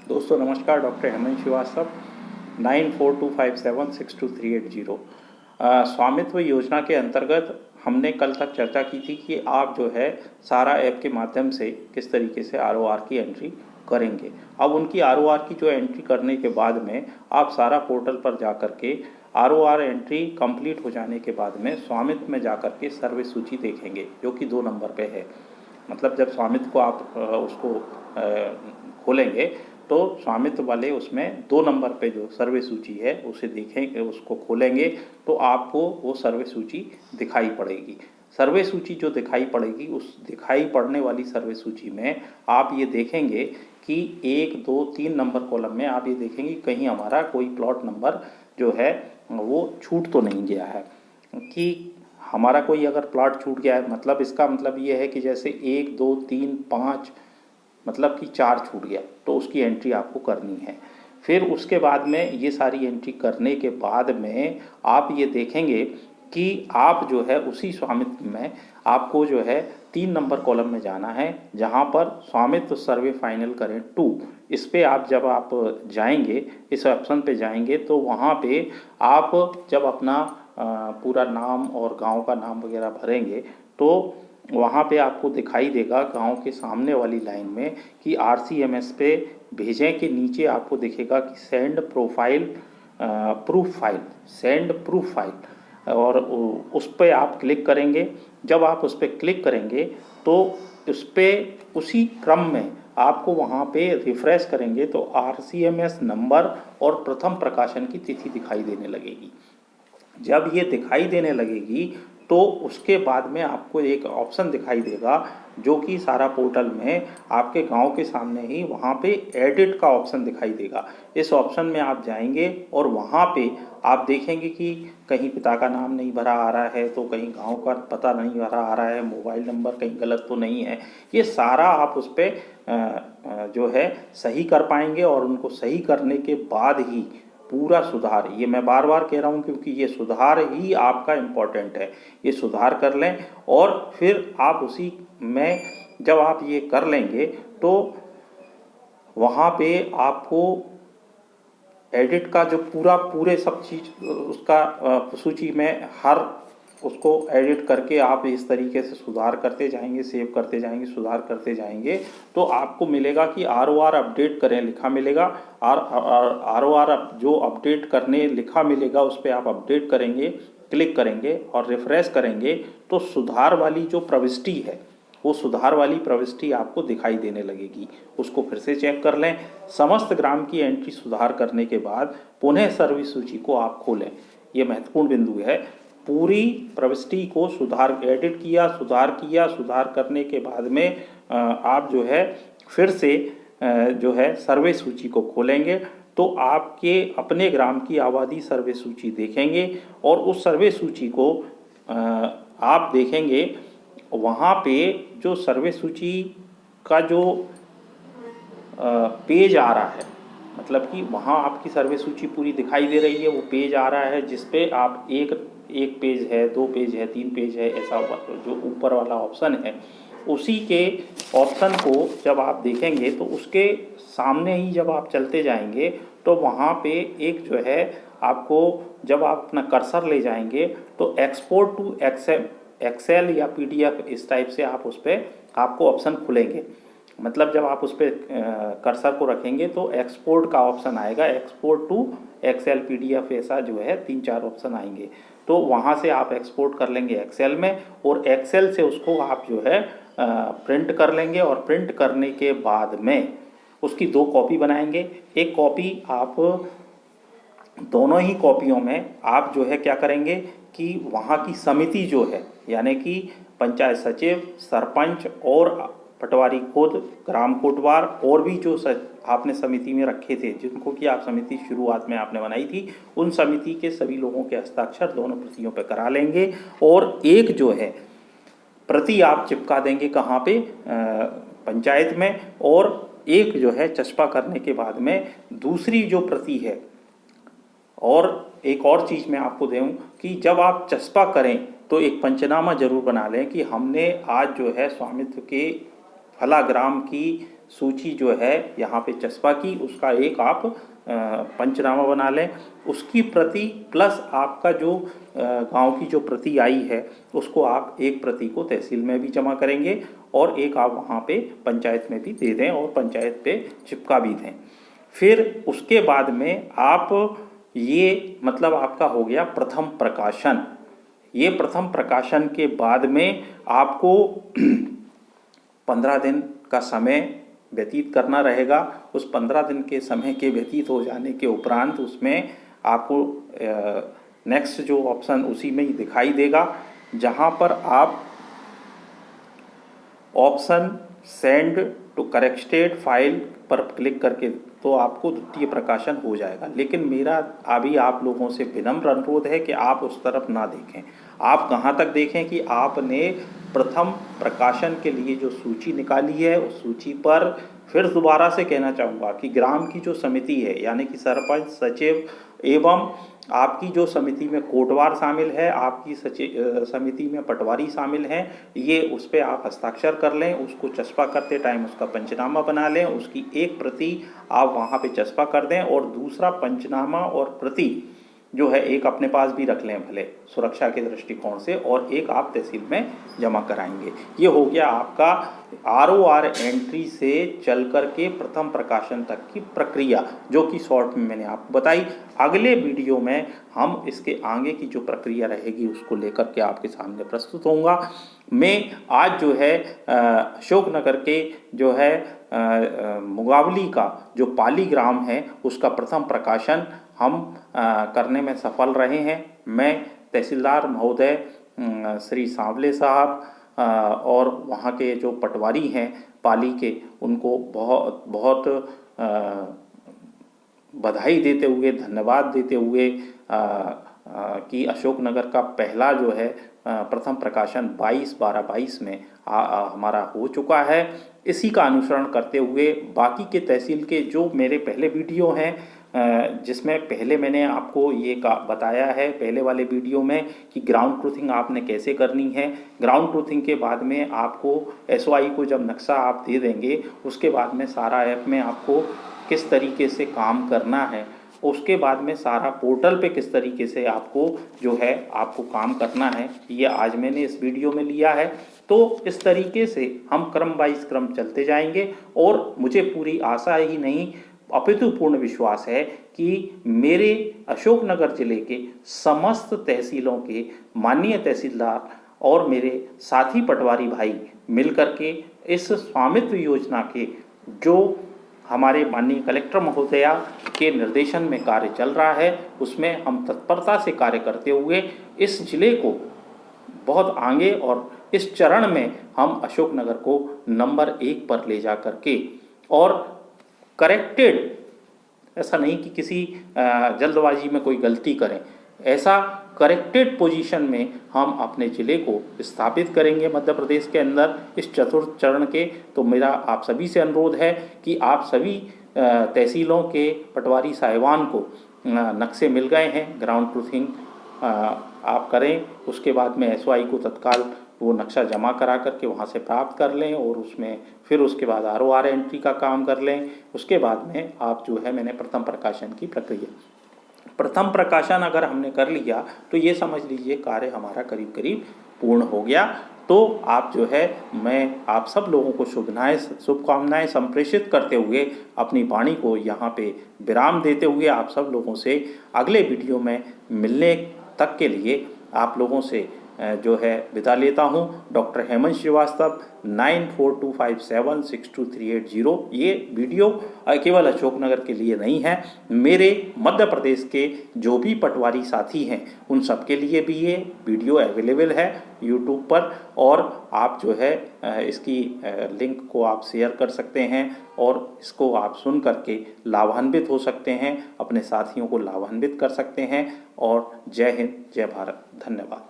दोस्तों नमस्कार, डॉक्टर हेमंत श्रीवास्तव 9425762380। स्वामित्व योजना के अंतर्गत हमने कल तक चर्चा की थी कि आप जो है सारा ऐप के माध्यम से किस तरीके से आरओआर की एंट्री करेंगे। अब उनकी आरओआर की जो एंट्री करने के बाद में आप सारा पोर्टल पर जा कर के आरओआर एंट्री कंप्लीट हो जाने के बाद में स्वामित्व में जा कर के सर्वे सूची देखेंगे, जो कि 2 नंबर पे है। मतलब जब स्वामित्व को आप उसको खोलेंगे तो स्वामित्व वाले उसमें 2 नंबर पे जो सर्वे सूची है उसे देखेंगे, उसको खोलेंगे तो आपको वो सर्वे सूची दिखाई पड़ेगी। सर्वे सूची जो दिखाई पड़ेगी, उस दिखाई पड़ने वाली सर्वे सूची में आप ये देखेंगे कि 1, 2, 3 नंबर कॉलम में आप ये देखेंगे कहीं हमारा कोई प्लॉट नंबर जो है वो छूट तो नहीं गया है। कि हमारा कोई अगर प्लॉट छूट गया है, मतलब इसका मतलब ये है कि जैसे 1, 2, 3, 5 मतलब कि 4 छूट गया, तो उसकी एंट्री आपको करनी है। फिर उसके बाद में ये सारी एंट्री करने के बाद में आप ये देखेंगे कि आप जो है उसी स्वामित्व में आपको जो है 3 नंबर कॉलम में जाना है, जहाँ पर स्वामित्व सर्वे फाइनल करें 2। इस पे आप जब आप जाएंगे, इस ऑप्शन पे जाएंगे, तो वहाँ पे आप जब अपना पूरा नाम और गांव का नाम वगैरह भरेंगे तो वहाँ पे आपको दिखाई देगा गांव के सामने वाली लाइन में कि आरसीएमएस पे भेजें के नीचे आपको दिखेगा कि send profile proof file, send proof file, और उस पर आप क्लिक करेंगे। जब आप उस पर क्लिक करेंगे तो उस पर उसी क्रम में आपको वहाँ पे रिफ्रेश करेंगे तो आरसीएमएस नंबर और प्रथम प्रकाशन की तिथि दिखाई देने लगेगी। जब ये दिखाई देने लगेगी तो उसके बाद में आपको एक ऑप्शन दिखाई देगा जो कि सारा पोर्टल में आपके गांव के सामने ही वहाँ पे एडिट का ऑप्शन दिखाई देगा। इस ऑप्शन में आप जाएंगे और वहाँ पे आप देखेंगे कि कहीं पिता का नाम नहीं भरा आ रहा है, तो कहीं गांव का पता नहीं भरा आ रहा है, मोबाइल नंबर कहीं गलत तो नहीं है। ये सारा आप उस पर जो है सही कर पाएंगे और उनको सही करने के बाद ही पूरा सुधार, ये मैं बार बार कह रहा हूँ क्योंकि ये सुधार ही आपका इम्पोर्टेंट है, ये सुधार कर लें। और फिर आप उसी में जब आप ये कर लेंगे तो वहाँ पे आपको एडिट का जो पूरे सब चीज़ उसका सूची में हर उसको एडिट करके आप इस तरीके से सुधार करते जाएंगे, सेव करते जाएंगे, सुधार करते जाएंगे, तो आपको मिलेगा कि आरओआर अपडेट करें लिखा मिलेगा। आरओआर जो अपडेट करने लिखा मिलेगा उस पर आप अपडेट करेंगे, क्लिक करेंगे और रिफ्रेश करेंगे तो सुधार वाली जो प्रविष्टि है वो सुधार वाली प्रविष्टि आपको दिखाई देने लगेगी। उसको फिर से चेक कर लें। समस्त ग्राम की एंट्री सुधार करने के बाद पुनः सर्वे सूची को आप खोलें। ये महत्वपूर्ण बिंदु है। पूरी प्रविष्टि को एडिट किया, सुधार करने के बाद में आप जो है फिर से जो है सर्वे सूची को खोलेंगे तो आपके अपने ग्राम की आबादी सर्वे सूची देखेंगे और उस सर्वे सूची को आप देखेंगे। वहाँ पे जो सर्वे सूची का जो पेज आ रहा है, मतलब कि वहाँ आपकी सर्वे सूची पूरी दिखाई दे रही है, वो पेज आ रहा है जिस पे आप एक पेज है, 2 पेज है, 3 पेज है, ऐसा जो ऊपर वाला ऑप्शन है उसी के ऑप्शन को जब आप देखेंगे तो उसके सामने ही जब आप चलते जाएंगे तो वहाँ पे एक जो है आपको, जब आप अपना कर्सर ले जाएंगे तो एक्सपोर्ट टू एक्सेल या पीडीएफ इस टाइप से आप उस पर आपको ऑप्शन खुलेंगे। मतलब जब आप उस पर कर्सर को रखेंगे तो एक्सपोर्ट का ऑप्शन आएगा, एक्सपोर्ट टू एक्सेल पीडीएफ, ऐसा जो है 3-4 ऑप्शन आएंगे। तो वहाँ से आप एक्सपोर्ट कर लेंगे एक्सेल में और एक्सेल से उसको आप जो है प्रिंट कर लेंगे और प्रिंट करने के बाद में उसकी 2 कॉपी बनाएंगे। एक कॉपी आप, दोनों ही कॉपियों में आप जो है क्या करेंगे कि वहाँ की समिति जो है, यानी कि पंचायत सचिव, सरपंच और पटवारी खुद, ग्राम कोटवार और भी जो आपने समिति में रखे थे, जिनको कि आप समिति शुरुआत में आपने बनाई थी, उन समिति के सभी लोगों के हस्ताक्षर दोनों प्रतियों पर करा लेंगे और एक जो है प्रति आप चिपका देंगे कहाँ पे, पंचायत में, और एक जो है चस्पा करने के बाद में दूसरी जो प्रति है। और एक और चीज़ मैं आपको दूँ कि जब आप चस्पा करें तो एक पंचनामा जरूर बना लें कि हमने आज जो है स्वामित्व के फला ग्राम की सूची जो है यहाँ पे चस्पा की, उसका एक आप पंचनामा बना लें, उसकी प्रति प्लस आपका जो गांव की जो प्रति आई है उसको आप एक प्रति को तहसील में भी जमा करेंगे और एक आप वहाँ पे पंचायत में भी दे दें और पंचायत पे चिपका भी दें। फिर उसके बाद में आप ये मतलब आपका हो गया प्रथम प्रकाशन। ये प्रथम प्रकाशन के बाद में आपको 15 दिन का समय व्यतीत करना रहेगा। उस 15 दिन के समय के व्यतीत हो जाने के उपरांत उसमें आपको नेक्स्ट जो ऑप्शन उसी में ही दिखाई देगा, जहां पर आप option send to corrected file पर क्लिक करके तो आपको द्वितीय प्रकाशन हो जाएगा। लेकिन मेरा अभी आप लोगों से विनम्र अनुरोध है कि आप उस तरफ ना देखें। आप कहाँ तक देखें कि आपने प्रथम प्रकाशन के लिए जो सूची निकाली है उस सूची पर फिर दोबारा से कहना चाहूँगा कि ग्राम की जो समिति है यानी कि सरपंच, सचिव एवं आपकी जो समिति में कोटवार शामिल है, आपकी समिति में पटवारी शामिल हैं, ये उस पर आप हस्ताक्षर कर लें, उसको चस्पा करते टाइम उसका पंचनामा बना लें, उसकी एक प्रति आप वहाँ पे चस्पा कर दें और दूसरा पंचनामा और प्रति जो है एक अपने पास भी रख लें भले सुरक्षा के दृष्टिकोण से, और एक आप तहसील में जमा कराएंगे। ये हो गया आपका ROR एंट्री से चल कर के प्रथम प्रकाशन तक की प्रक्रिया, जो कि शॉर्ट में मैंने आपको बताई। अगले वीडियो में हम इसके आगे की जो प्रक्रिया रहेगी उसको लेकर के आपके सामने प्रस्तुत होऊंगा। मैं आज जो है अशोकनगर के जो है मुगावली का जो पाली ग्राम है उसका प्रथम प्रकाशन हम करने में सफल रहे हैं। मैं तहसीलदार महोदय श्री सांवले साहब और वहाँ के जो पटवारी हैं पाली के, उनको बहुत बहुत बधाई देते हुए, धन्यवाद देते हुए कि अशोकनगर का पहला जो है प्रथम प्रकाशन 22/12/22 में हमारा हो चुका है। इसी का अनुसरण करते हुए बाकी के तहसील के जो मेरे पहले वीडियो हैं जिसमें पहले मैंने आपको ये बताया है पहले वाले वीडियो में कि ग्राउंड ट्रूथिंग आपने कैसे करनी है। ग्राउंड ट्रूथिंग के बाद में आपको SOI को जब नक्शा आप दे देंगे उसके बाद में सारा ऐप में आपको किस तरीके से काम करना है, उसके बाद में सारा पोर्टल पे किस तरीके से आपको जो है आपको काम करना है, ये आज मैंने इस वीडियो में लिया है। तो इस तरीके से हम क्रम वाइज क्रम चलते जाएंगे और मुझे पूरी आशा ही नहीं अपितु पूर्ण विश्वास है कि मेरे अशोकनगर जिले के समस्त तहसीलों के माननीय तहसीलदार और मेरे साथी पटवारी भाई मिलकर के इस स्वामित्व योजना के जो हमारे माननीय कलेक्टर महोदया के निर्देशन में कार्य चल रहा है उसमें हम तत्परता से कार्य करते हुए इस जिले को बहुत आगे और इस चरण में हम अशोकनगर को नंबर 1 पर ले जा करके और करेक्टेड, ऐसा नहीं कि किसी जल्दबाजी में कोई गलती करें, ऐसा करेक्टेड पोजीशन में हम अपने ज़िले को स्थापित करेंगे मध्य प्रदेश के अंदर इस चतुर्थ चरण के। तो मेरा आप सभी से अनुरोध है कि आप सभी तहसीलों के पटवारी साहिबान को नक्शे मिल गए हैं, ग्राउंड ट्रूथिंग आप करें, उसके बाद में SOI को तत्काल वो नक्शा जमा करा करके वहाँ से प्राप्त कर लें और उसमें फिर उसके बाद ROR एंट्री का काम कर लें। उसके बाद में आप जो है मैंने प्रथम प्रकाशन की प्रक्रिया, प्रथम प्रकाशन अगर हमने कर लिया तो ये समझ लीजिए कार्य हमारा करीब करीब पूर्ण हो गया। तो आप जो है मैं आप सब लोगों को शुभकामनाएं संप्रेषित करते हुए अपनी वाणी को यहाँ पे विराम देते हुए आप सब लोगों से अगले वीडियो में मिलने तक के लिए आप लोगों से जो है विदा लेता हूँ। डॉक्टर हेमंत श्रीवास्तव 9425762380। ये वीडियो केवल अशोकनगर के लिए नहीं है, मेरे मध्य प्रदेश के जो भी पटवारी साथी हैं उन सब के लिए भी ये वीडियो अवेलेबल है यूट्यूब पर, और आप जो है इसकी लिंक को आप शेयर कर सकते हैं और इसको आप सुन करके लाभान्वित हो सकते हैं, अपने साथियों को लाभान्वित कर सकते हैं। और जय हिंद, जय भारत, धन्यवाद।